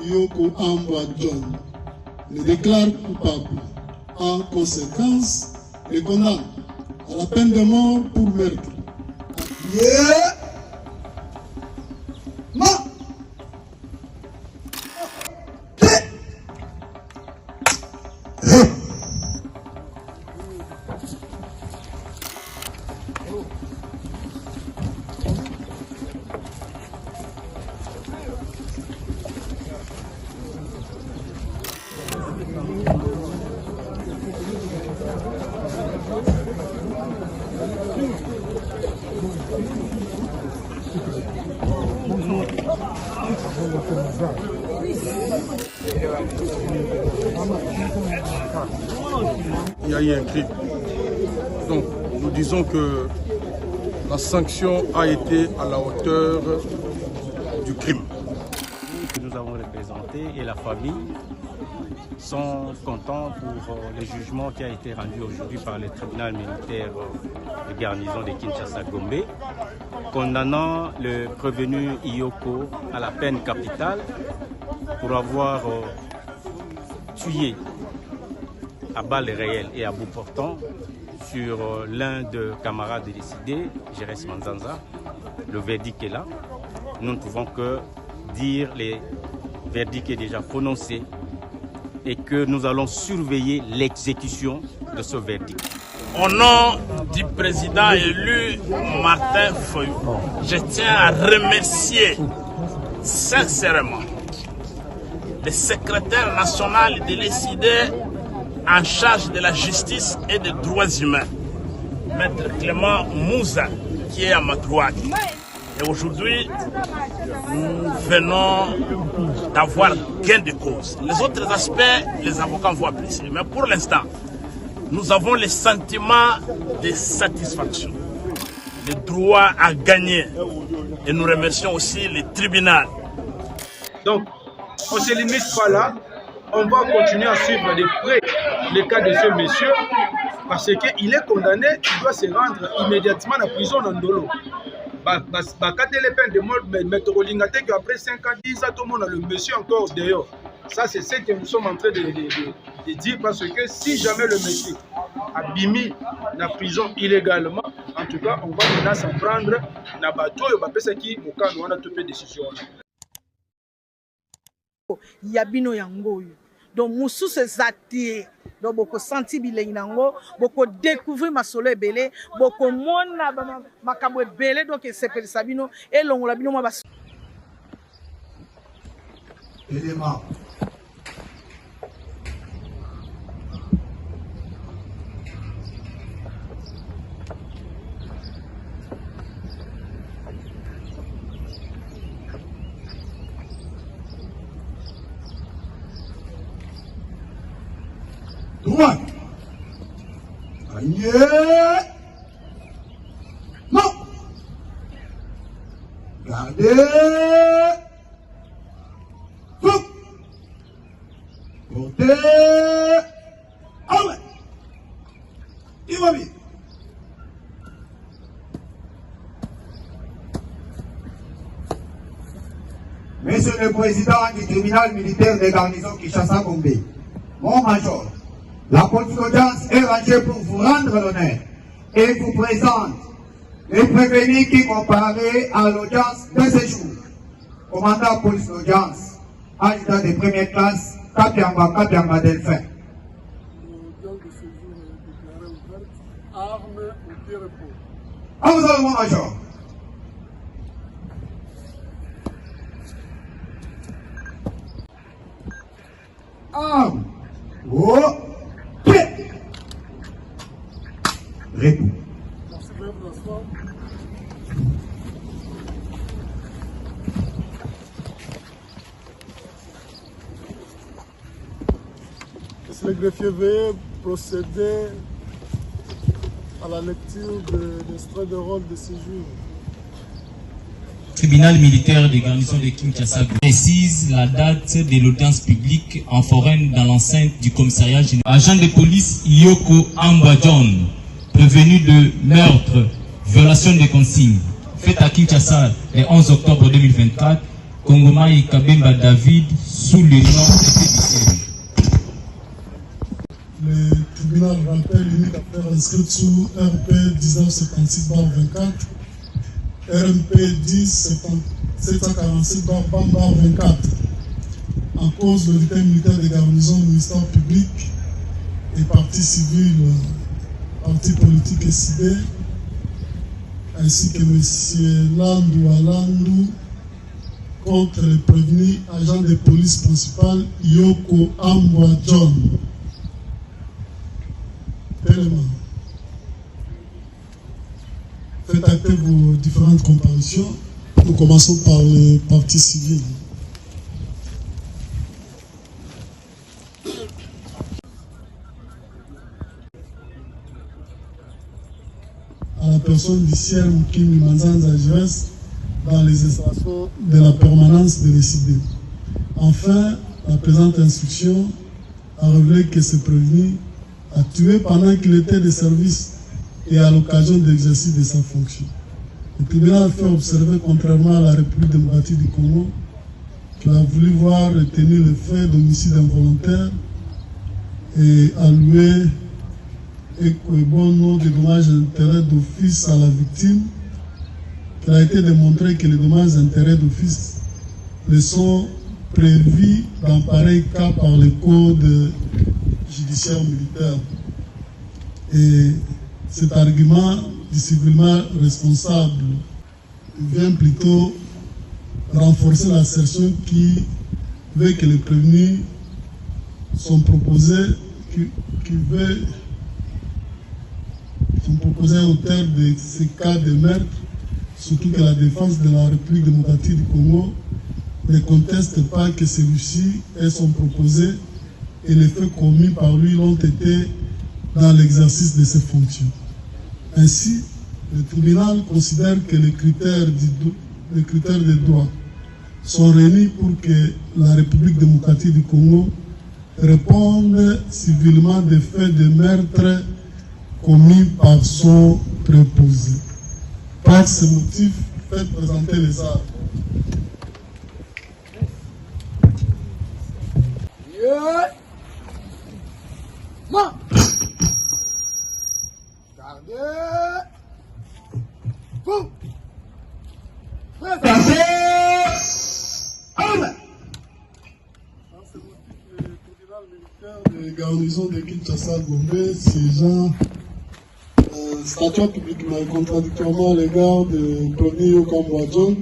Iyoko Amba John le déclare coupable. En conséquence, le condamne à la peine de mort pour meurtre. Il y a eu un crime. Donc, nous disons que la sanction a été à la hauteur du crime. Que nous avons représenté et la famille sont contents pour le jugement qui a été rendu aujourd'hui par le tribunal militaire de garnison de Kinshasa-Gombe, condamnant le prévenu Iyoko à la peine capitale pour avoir tué à balles réelles et à bout portant sur l'un de camarades décédés, Jérès Manzanza. Le verdict est là. Nous ne pouvons que dire le verdict est déjà prononcé et que nous allons surveiller l'exécution de ce verdict. Au nom du président élu Martin Fayulu, je tiens à remercier sincèrement le secrétaire national de l'ECD en charge de la justice et des droits humains, Maître Clément Mouza, qui est à ma droite. Et aujourd'hui, nous venons d'avoir gain de cause. Les autres aspects, les avocats vont apprécier. Mais pour l'instant, nous avons le sentiment de satisfaction, le droit à gagner. Et nous remercions aussi le tribunal. Donc, on ne se limite pas là. On va continuer à suivre de près le cas de ce monsieur parce qu'il est condamné, il doit se rendre immédiatement à la prison d'Andolo. Quand il est peine de mort, mais après 5 ans, 10 ans, tout le monde a le monsieur encore dehors. Ça, c'est ce que nous sommes en train de dire parce que si jamais le monsieur a bimi la prison illégalement, en tout cas, on va maintenant s'en prendre dans le bateau et on va faire qui on a tout fait décision. Yabino yango donc musu se zati donc boko senti bilengi nango boko découvrir masolo ebele boko mona makambo ebele donc sepelisa bino elongola bino mwa bas élément droite. Aïe. Non. Gardez. Fou. Portez. Ah ouais. Il va vite. Monsieur le Président du tribunal militaire de garnison Kinshasa-Gombe, mon major, la police d'audience est rangée pour vous rendre l'honneur et vous présente les prévenus qui comparaient à l'audience de ce jour. Commandant de police d'audience, adjudant de première classe, Kapiamba Delphin. L'audience de ce jour est déclarée ouverte, armes au pied repos. À vous allez, mon major. Armes au pied. Repos. Merci bien pour l'instant. Est-ce que le greffier veut procéder à la lecture de l'extrait de rôle de séjour? Tribunal militaire de garnison de Kinshasa précise la date de l'audience publique en foraine dans l'enceinte du commissariat général. Agent de police Iyoko Amba John, prévenu de meurtre, violation des consignes, fait à Kinshasa le 11 octobre 2024, Kongomai Kabemba David sous le nom de Le tribunal rappelle l'unique affaire inscrite sous RP 1976-24, RMP 10-747-24, en cause de l'unité militaire de garnison du ministère public et parti civil, parti politique et civil, ainsi que M. Landou Alandou contre le prévenu agent de police principal Yoko Ambwa John. Tellement. Faites acter vos différentes comparaisons. Nous commençons par le parti civil. À la personne du ciel Kim Manzanza Jires dans les installations de la permanence de résidé. Enfin, la présente instruction a révélé que ce prévenu a tué pendant qu'il était de service et à l'occasion de l'exercice de sa fonction. Le tribunal a fait observer, contrairement à la République démocratique du Congo, qu'il a voulu voir retenir le fait d'homicide involontaire et allouer bon nom de dommages et intérêts d'office à la victime, qu'il a été démontré que les dommages et intérêts d'office ne sont prévus dans pareil cas par le code judiciaire militaire. Et cet argument du civilement responsable vient plutôt renforcer l'assertion qui veut que les prévenus sont proposés, au terme de ces cas de meurtre, surtout que la défense de la République démocratique du Congo ne conteste pas que celui-ci ait son proposé et les faits commis par lui l'ont été dans l'exercice de ses fonctions. Ainsi, le tribunal considère que les critères de droit sont réunis pour que la République démocratique du Congo réponde civilement des faits de meurtre commis par son préposé. Par ce motif, faites présenter les armes. De garnison de Kinshasa Gombe, ces gens statuant publiquement et contradictoirement à l'égard de prévenu Yoko John,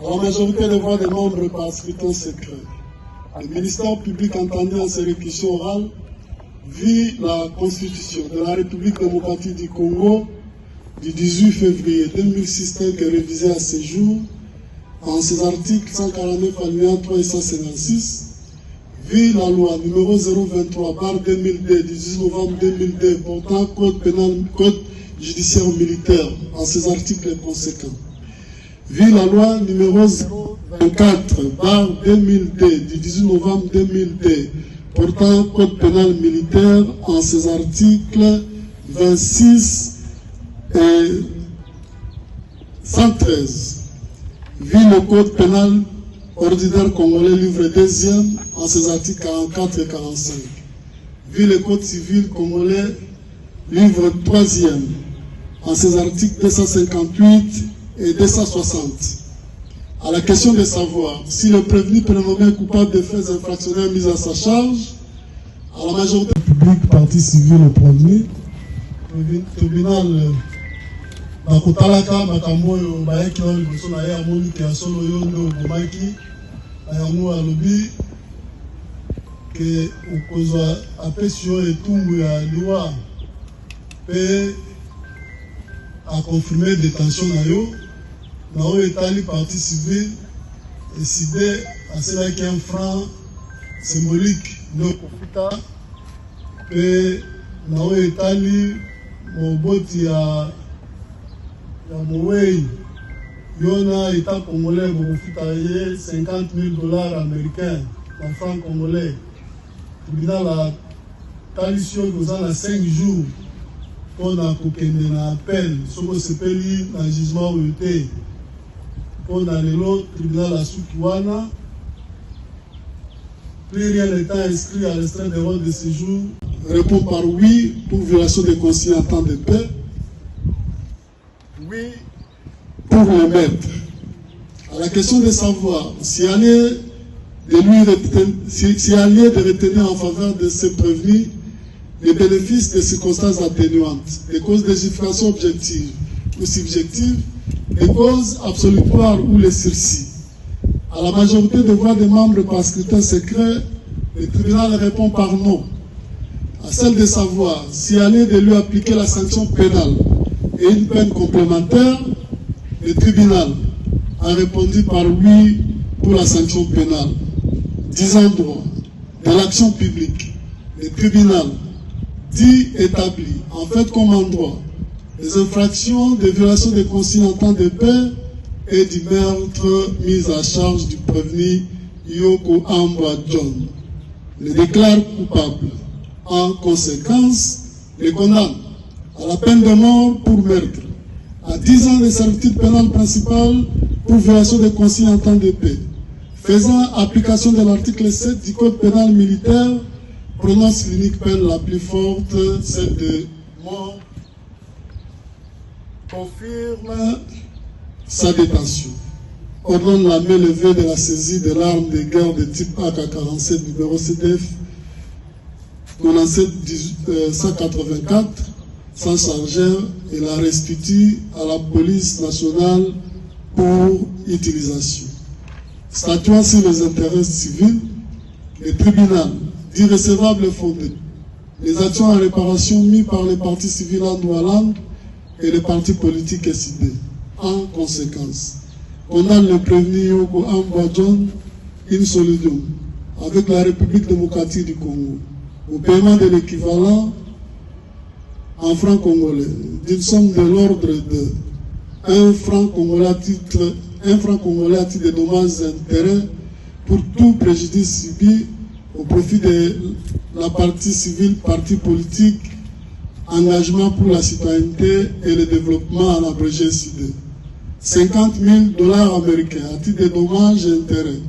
la majorité des voix des membres par scrutin secret. Le ministère public entendu en ces réquisitions orales vit la Constitution de la République démocratique du Congo du 18 février 2006 telle que révisée à ce jour en ses articles 149 alinéa 3 et 156, vit la loi numéro 023/2002 du 10 novembre 2002 portant code pénal, code judiciaire militaire en ses articles conséquents. Vit la loi numéro 024/2002 du 18 novembre 2002 portant code pénal militaire en ses articles 26 et 113. Vit le code pénal ordinaire congolais livre 2e en ses articles 44 et 45. Vit le code civil congolais livre 3e en ses articles 258 et 260. À la question de savoir si le prévenu prénommé coupable des faits infractionnels mis à sa charge, à la majorité publique, partie civile au prévenu, le tribunal bakotalaka makambo oyo bayaki na liboso na ye amoni ke asolo oyo nde obomaki na yango alobi ke okozwa apesi yo etumbu ya liwa mpe akonfirme détention na yo na oyo etali partie civile eside aselaki un franc symbolique nde okofuta mpe na oyo etali moboti ya Mowei, Yona État congolais, vous faites 50 000 $ américains en francs congolais. Le tribunal a qualifié que dans 5 jours pour un appel, ce qu'on s'appelle un jugement où était. pour le tribunal à Soukiwana. Plus rien n'étant inscrit à l'extrait des droits de séjour, répond par oui pour violation des consignes en temps de paix. Oui pour le maître. À la question de savoir si allié de retenir en faveur de ces prévenus les bénéfices des circonstances atténuantes, des causes de justification objectives ou subjectives, des causes absolutoires ou les sursis. À la majorité des voix des membres par scrutin secret, le tribunal répond par non. À celle de savoir si allié de lui appliquer la sanction pénale et une peine complémentaire, le tribunal a répondu par oui pour la sanction pénale. Disant droit de l'action publique, le tribunal dit établi, en fait comme en droit, les infractions de violation des consignes en temps de paix et du meurtre mis à charge du prévenu Yoko Ambwa John. Le déclare coupable. En conséquence, le condamne à la peine de mort pour meurtre, à 10 ans de servitude pénale principale pour violation des consignes en temps de paix, faisant application de l'article 7 du Code pénal militaire, prononce l'unique peine la plus forte, celle de mort, confirme sa détention, ordonne la main levée de la saisie de l'arme de guerre de type AK-47 numéro CDF 97-184 sans chargeur et la restitue à la police nationale pour utilisation. Statuant sur les intérêts civils, le tribunal dit recevable fondé les actions en réparation mises par les partis civils en Doualand et les partis politiques SID. En conséquence, condamne le prévenu Yoko Ambwa John in solidium avec la République démocratique du Congo au paiement de l'équivalent en francs congolais d'une somme de l'ordre de 1 franc congolais à titre de dommages et intérêts pour tout préjudice subi au profit de la partie civile, parti politique, engagement pour la citoyenneté et le développement en abrégé CID. 50 000 $ américains à titre de dommages et intérêts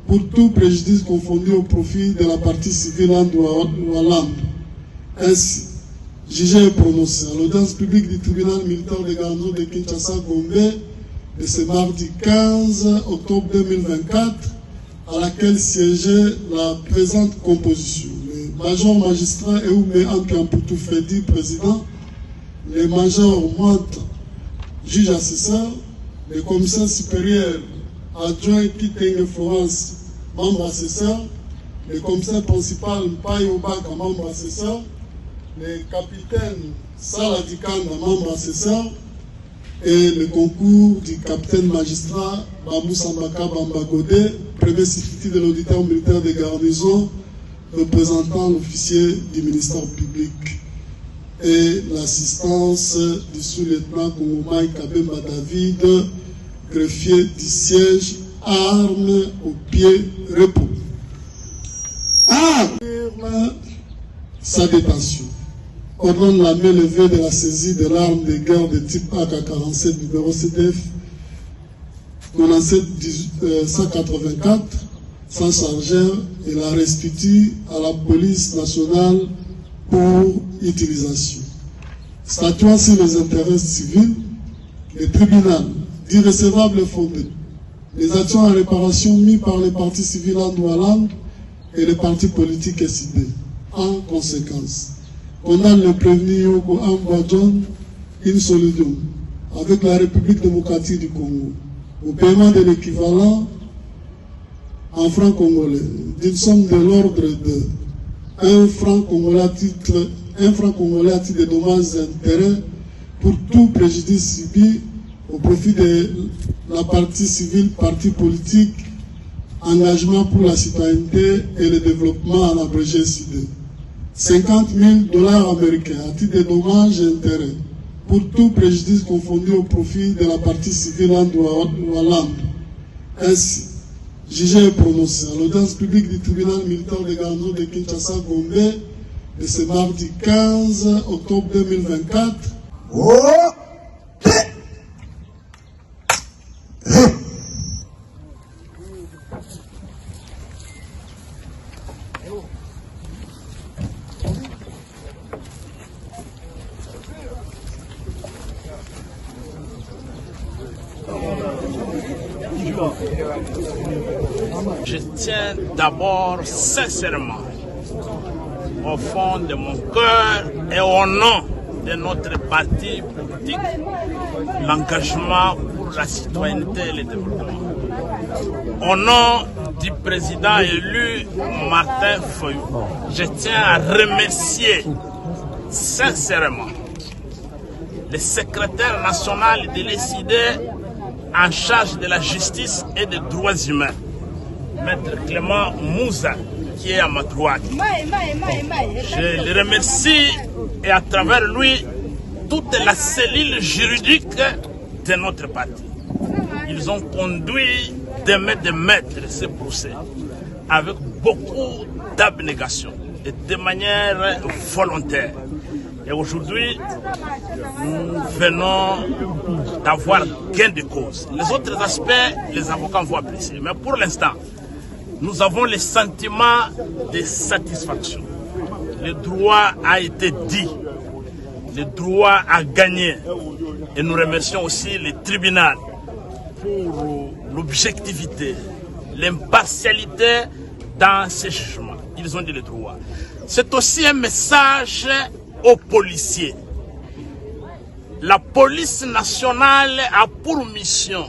pour tout préjudice confondu au profit de la partie civile en Doualand. Ainsi, jugé et prononcé à l'audience publique du tribunal militaire de garnison de Kinshasa-Gombe de ce mardi 15 octobre 2024, à laquelle siégeait la présente composition. Le major magistrat Eoume Ankamputu Freddy, président, le major Mott, juge assesseur, le commissaire supérieur adjoint Kitenge Florence, membre assesseur, le commissaire principal Mpaye Obaka, membre assesseur, le capitaine Saladikanda, membre assesseur, et le concours du capitaine magistrat Bamou Sambaka Bambagode, premier substitut de l'auditeur militaire de garnison, représentant l'officier du ministère public, et l'assistance du sous-lieutenant Kongomai Kabemba David, greffier du siège, armes au pied, repos. Confirme sa détention. Ordonne la main levée de la saisie de l'arme de guerre de type AK-47 numéro CDF 97-184 sans chargeur et la restitue à la police nationale pour utilisation. Statuant sur les intérêts civils, le tribunal dit recevable fondé les actions en réparation mises par les partis civils en Doualand et les partis politiques SID. En conséquence, condamne le prévenu Yoko Ambwa John in solidium avec la République démocratique du Congo au paiement de l'équivalent en francs congolais d'une somme de l'ordre de 1 franc congolais à titre de dommages et intérêts pour tout préjudice subi au profit de la partie civile, parti politique, engagement pour la citoyenneté et le développement en abrégé CID. 50 000 $ américains à titre de dommages et intérêts pour tout préjudice confondu au profit de la partie civile en Doualand. Ainsi, jugé et prononcé à l'audience publique du tribunal militaire de garnison de Kinshasa-Gombe de ce mardi 15 octobre 2024. Je tiens d'abord sincèrement, au fond de mon cœur et au nom de notre parti politique, l'engagement pour la citoyenneté et le développement. Au nom du président élu Martin Fayou, je tiens à remercier sincèrement le secrétaire national de l'ECD en charge de la justice et des droits humains, Maître Clément Mouza, qui est à ma droite. Je le remercie et à travers lui, toute la cellule juridique de notre parti. Ils ont conduit de maître ce procès avec beaucoup d'abnégation et de manière volontaire. Et aujourd'hui, nous venons d'avoir gain de cause. Les autres aspects, les avocats vont apprécier. Mais pour l'instant, nous avons le sentiment de satisfaction. Le droit a été dit. Le droit a gagné. Et nous remercions aussi le tribunal pour l'objectivité, l'impartialité dans ces jugements. Ils ont dit le droit. C'est aussi un message aux policiers. La police nationale a pour mission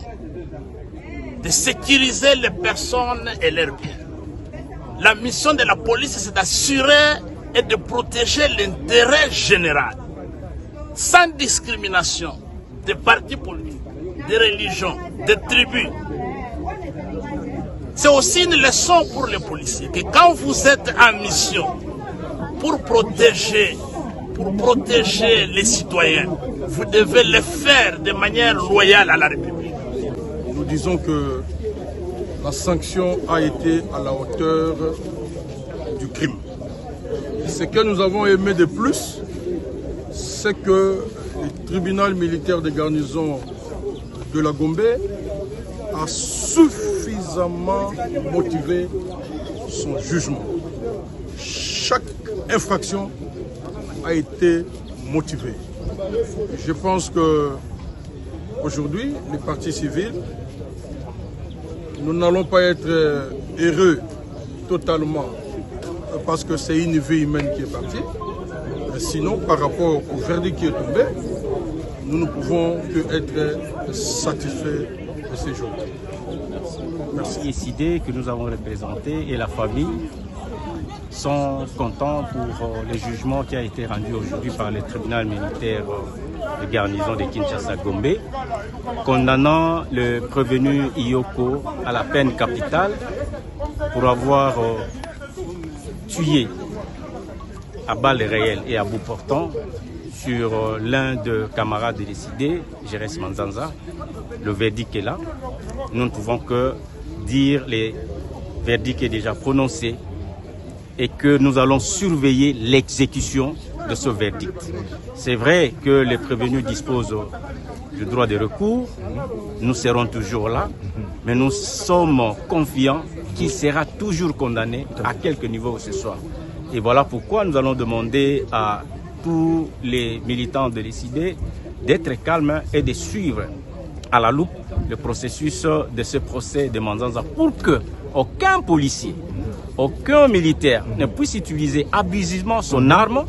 de sécuriser les personnes et leurs biens. La mission de la police, c'est d'assurer et de protéger l'intérêt général, sans discrimination des partis politiques, des religions, des tribus. C'est aussi une leçon pour les policiers, que quand vous êtes en mission pour protéger les citoyens, vous devez le faire de manière loyale à la République. Nous disons que la sanction a été à la hauteur du crime. Ce que nous avons aimé de plus, c'est que le tribunal militaire de garnison de la Gombe a suffisamment motivé son jugement. Chaque infraction a été motivée. Je pense que aujourd'hui, les partis civils, nous n'allons pas être heureux totalement parce que c'est une vie humaine qui est partie. Mais sinon, par rapport au verdict qui est tombé, nous ne pouvons que être satisfaits de ces jours. Merci. Les idées que nous avons représentées et la famille sont contents pour le jugement qui a été rendu aujourd'hui par le tribunal militaire de garnison de Kinshasa-Gombe, condamnant le prévenu Iyoko à la peine capitale pour avoir tué à balles réelles et à bout portant sur l'un de camarades décédés, Jérès Manzanza. Le verdict est là. Nous ne pouvons que dire le verdict est déjà prononcé et que nous allons surveiller l'exécution de ce verdict. C'est vrai que les prévenus disposent du droit de recours, nous serons toujours là, mais nous sommes confiants qu'il sera toujours condamné à quelque niveau que ce soit. Et voilà pourquoi nous allons demander à tous les militants de l'ECD d'être calmes et de suivre à la loupe le processus de ce procès de Manzanza pour que aucun policier, aucun militaire ne puisse utiliser abusivement son arme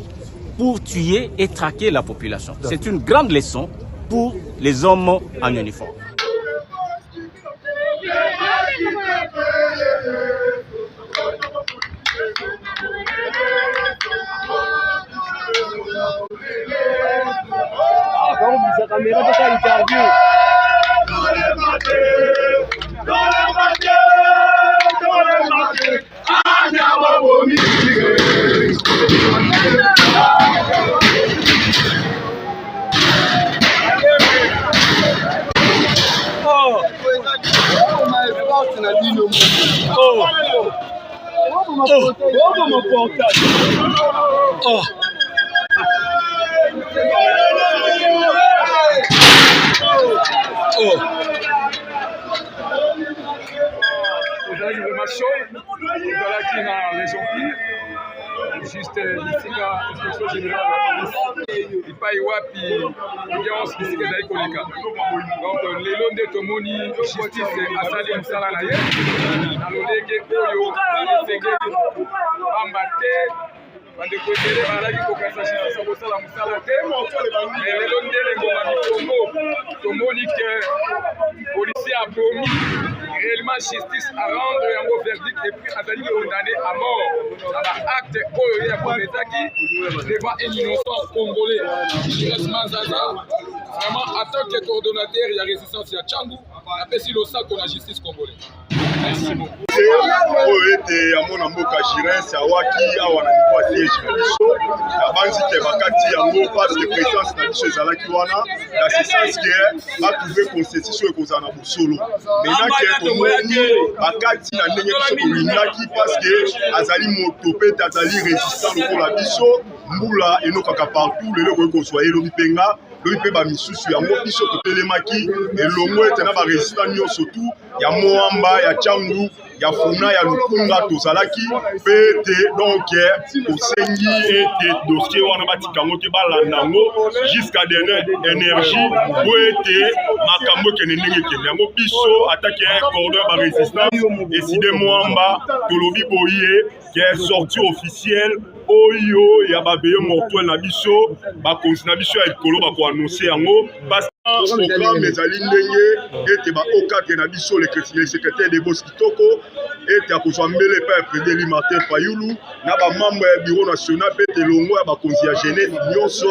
pour tuer et traquer la population. C'est une grande leçon pour les hommes en uniforme. Information tozalaki na les empires juste bisika inspection générale ya police epai wapi audience bisika ezali koleka. Donc lelo nde tomoni justice asali mosala na ye na lolenge oyo esengeli pamba te bandeko ebele bazalaki kokanisa justice kosala mosala te. Mais lelo nde lengoma mikongo tomoni ke policier abomi réellement justice à rendre yango verdict et puis azali condamné à mort na acte oyo ya kometaki devant un innocent congolais. Jires Manzaza vraiment en tant que coordonnateur ya résistance ya Tchangu apesi losako na justice congolaise. Merci beaucoup. oyo ete yamona mboka Jires awaki awa na niveau ya siège na biso abanzi te bakati yango parce que présence na biso ezalaki wana na ce sens que batrouve constitution ekozala na bosolo maintenant ke tomoni bakati na ndenge biso tolingaki parce que azali moto pete azali résistant lokola biso mbula enokaka partout lelo koki kozwa ye lobi mpenga lobi mpe bamisusu yango biso totelemaki elongo ete na barésistant nyonso tu ya Moamba ya Tchangu ya Funa ya Lukunga tozalaki pe te donc tosengi ete dossier wana batikango te balanda yango jusqu'à dernière énergie po ete makambo ekende ndenge ekende yango biso atake cordon ba résistant eside Moamba tolobi boye ke sortie officielle oyo ya babeye mortuel na biso bakonzi na biso ya ekolo bakoannonce yango programme ezali ndenge ete baokate na biso le secrétaire de Boss Kitoko ete akozwa mbele epai ya Président Martin Fayulu na bamembre ya bureau national mpe telongo ya bakonzi ya jeunesse nyonso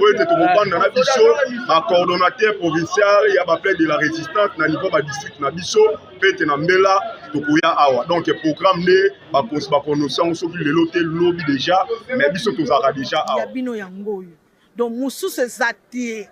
oyo ete tokobanda na biso bacoordonnateur provincial ya baplaide de la résistance na niveau badistrict na biso mpe ete na mbela tokoya awa donc programme nde bakonzi bakononse yango soki lelo te lobi déjà mais biso tozalaka déjà awa ya bino yango oyo donc mosusu eza te